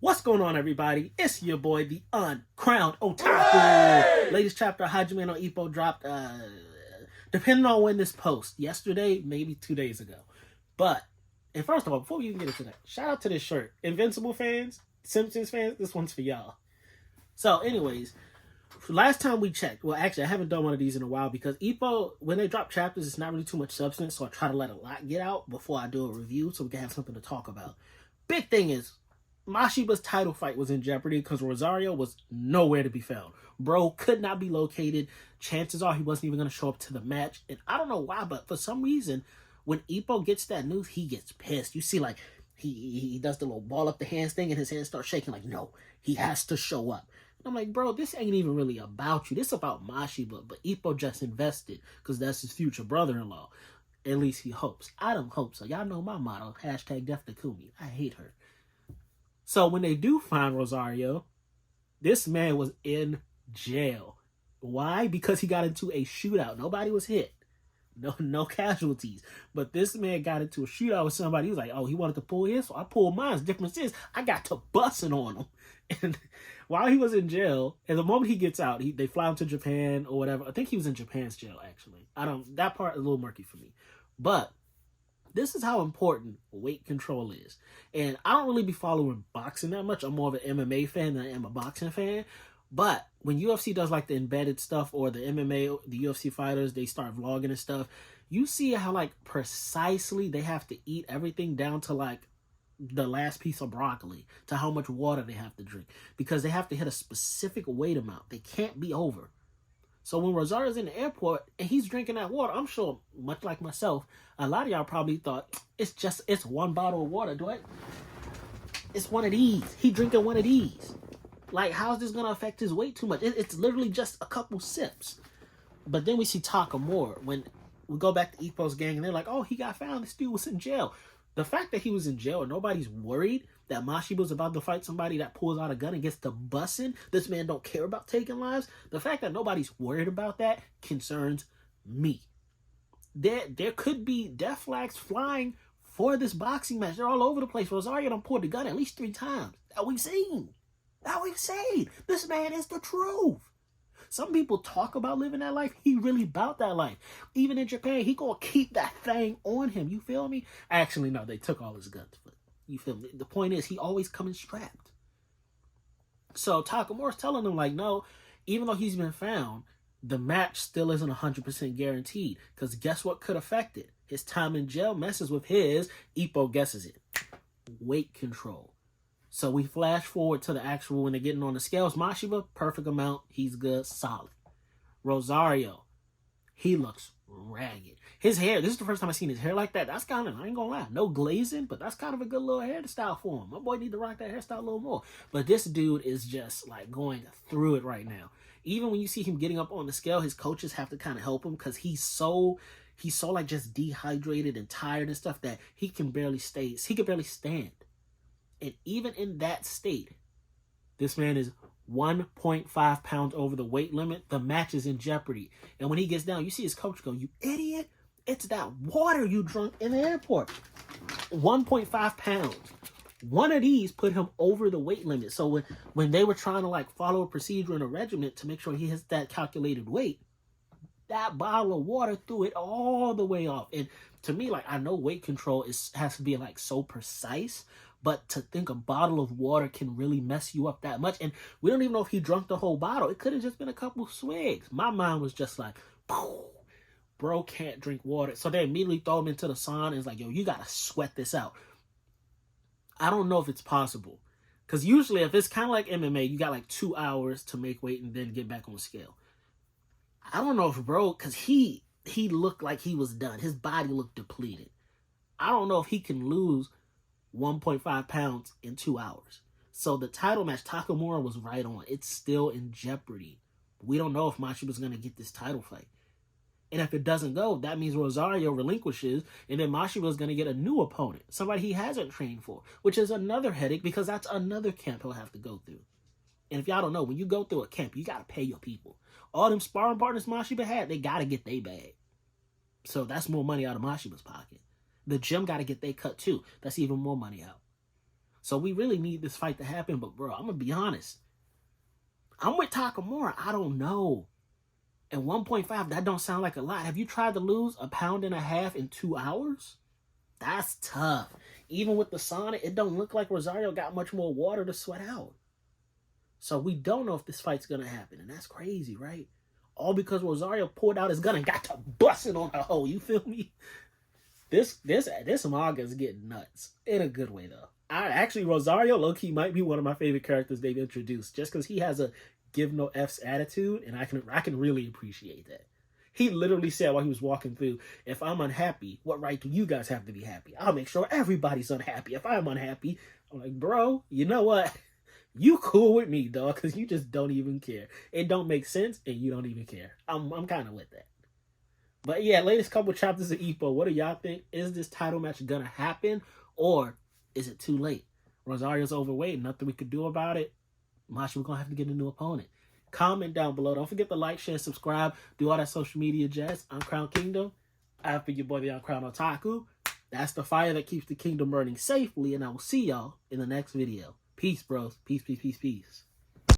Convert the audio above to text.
What's going on, everybody? It's your boy, the uncrowned Otaku. Latest chapter of Hajime no Ippo dropped, depending on when this post, yesterday, maybe 2 days ago. But, and first of all, before we even get into that, shout out to this shirt. Invincible fans, Simpsons fans, this one's for y'all. So, anyways, last time we checked, well, actually, I haven't done one of these in a while because Ippo, when they drop chapters, it's not really too much substance, so I try to let a lot get out before I do a review so we can have something to talk about. Big thing is, Mashiba's title fight was in jeopardy because Rosario was nowhere to be found. Bro could not be located. Chances are he wasn't even going to show up to the match. And I don't know why, but for some reason, when Ippo gets that news, he gets pissed. You see, like, he does the little ball up the hands thing and his hands start shaking like, no, he has to show up. And I'm like, bro, this ain't even really about you. This is about Mashiba. But Ippo just invested because that's his future brother-in-law. At least he hopes. I don't hope so. Y'all know my motto, hashtag Death to Kumi. I hate her. So when they do find Rosario, this man was in jail. Why? Because he got into a shootout. Nobody was hit. No casualties. But this man got into a shootout with somebody. He was like, oh, he wanted to pull his, so I pulled mine. The difference is I got to busting on him. And while he was in jail, and the moment he gets out, they fly him to Japan or whatever. I think he was in Japan's jail, actually. That part is a little murky for me. But this is how important weight control is. And I don't really be following boxing that much. I'm more of an MMA fan than I am a boxing fan. But when UFC does like the embedded stuff or the MMA, the UFC fighters, they start vlogging and stuff, you see how like precisely they have to eat everything down to like the last piece of broccoli, to how much water they have to drink. Because they have to hit a specific weight amount. They can't be over. So when Rosario's in the airport and he's drinking that water, I'm sure, much like myself, a lot of y'all probably thought, it's one bottle of water, Dwight. It's one of these. He drinking one of these. Like, how is this going to affect his weight too much? It's literally just a couple sips. But then we see Takamura. When we go back to Ippo's gang and they're like, oh, he got found. This dude was in jail. The fact that he was in jail and nobody's worried that Mashiba's about to fight somebody that pulls out a gun and gets to bussin', this man don't care about taking lives. The fact that nobody's worried about that concerns me. There could be death flags flying for this boxing match. They're all over the place. Rosario done pulled the gun at least 3 times. That we've seen. This man is the truth. Some people talk about living that life. He really about that life. Even in Japan, he gonna keep that thing on him. You feel me? Actually, no, they took all his guns. But you feel me? The point is, he always coming strapped. So Takamura's telling him, like, no, even though he's been found, the match still isn't 100% guaranteed. Because guess what could affect it? His time in jail messes with his, Ippo guesses it, weight control. So we flash forward to the actual when they're getting on the scales. Mashiba, perfect amount. He's good, solid. Rosario, he looks ragged. His hair, this is the first time I've seen his hair like that. That's kind of, I ain't gonna lie, no glazing, but that's kind of a good little hairstyle for him. My boy need to rock that hairstyle a little more. But this dude is just like going through it right now. Even when you see him getting up on the scale, his coaches have to kind of help him because he's so like just dehydrated and tired and stuff that he can barely stand. And even in that state, this man is 1.5 pounds over the weight limit. The match is in jeopardy. And when he gets down, you see his coach go, you idiot. It's that water you drunk in the airport. 1.5 pounds. One of these put him over the weight limit. So when they were trying to like follow a procedure and a regiment to make sure he hits that calculated weight, that bottle of water threw it all the way off. And to me, like, I know weight control has to be like so precise, but to think a bottle of water can really mess you up that much. And we don't even know if he drunk the whole bottle. It could have just been a couple swigs. My mind was just like, bro can't drink water. So they immediately throw him into the sauna and it's like, yo, you got to sweat this out. I don't know if it's possible. Because usually if it's kind of like MMA, you got like 2 hours to make weight and then get back on the scale. I don't know if bro, because he looked like he was done. His body looked depleted. I don't know if he can lose 1.5 pounds in 2 hours. So the title match, Takamura was right on. It's still in jeopardy. We don't know if Mashiba's going to get this title fight. And if it doesn't go, that means Rosario relinquishes, and then Mashiba's going to get a new opponent, somebody he hasn't trained for, which is another headache because that's another camp he'll have to go through. And if y'all don't know, when you go through a camp, you got to pay your people. All them sparring partners Mashiba had, they got to get their bag. So that's more money out of Mashiba's pocket. The gym got to get their cut too. That's even more money out. So we really need this fight to happen. But, bro, I'm going to be honest. I'm with Takamura. I don't know. And 1.5, that don't sound like a lot. Have you tried to lose 1.5 pounds in 2 hours? That's tough. Even with the sauna, it don't look like Rosario got much more water to sweat out. So we don't know if this fight's going to happen. And that's crazy, right? All because Rosario pulled out his gun and got to busting on the hole. You feel me? This manga is getting nuts. In a good way, though. Actually, Rosario, low-key, might be one of my favorite characters they've introduced. Just because he has a give no F's attitude. And I can really appreciate that. He literally said while he was walking through, if I'm unhappy, what right do you guys have to be happy? I'll make sure everybody's unhappy. If I'm unhappy, I'm like, bro, you know what? You cool with me, dog, because you just don't even care. It don't make sense, and you don't even care. I'm kind of with that. But yeah, latest couple chapters of Ippo. What do y'all think? Is this title match going to happen, or is it too late? Rosario's overweight. Nothing we could do about it. Mashiba, we're going to have to get a new opponent. Comment down below. Don't forget to like, share, subscribe. Do all that social media jazz. I'm Crown Kingdom. I've been your boy, the Crown Otaku. That's the fire that keeps the kingdom burning safely. And I will see y'all in the next video. Peace, bros. Peace, peace, peace, peace.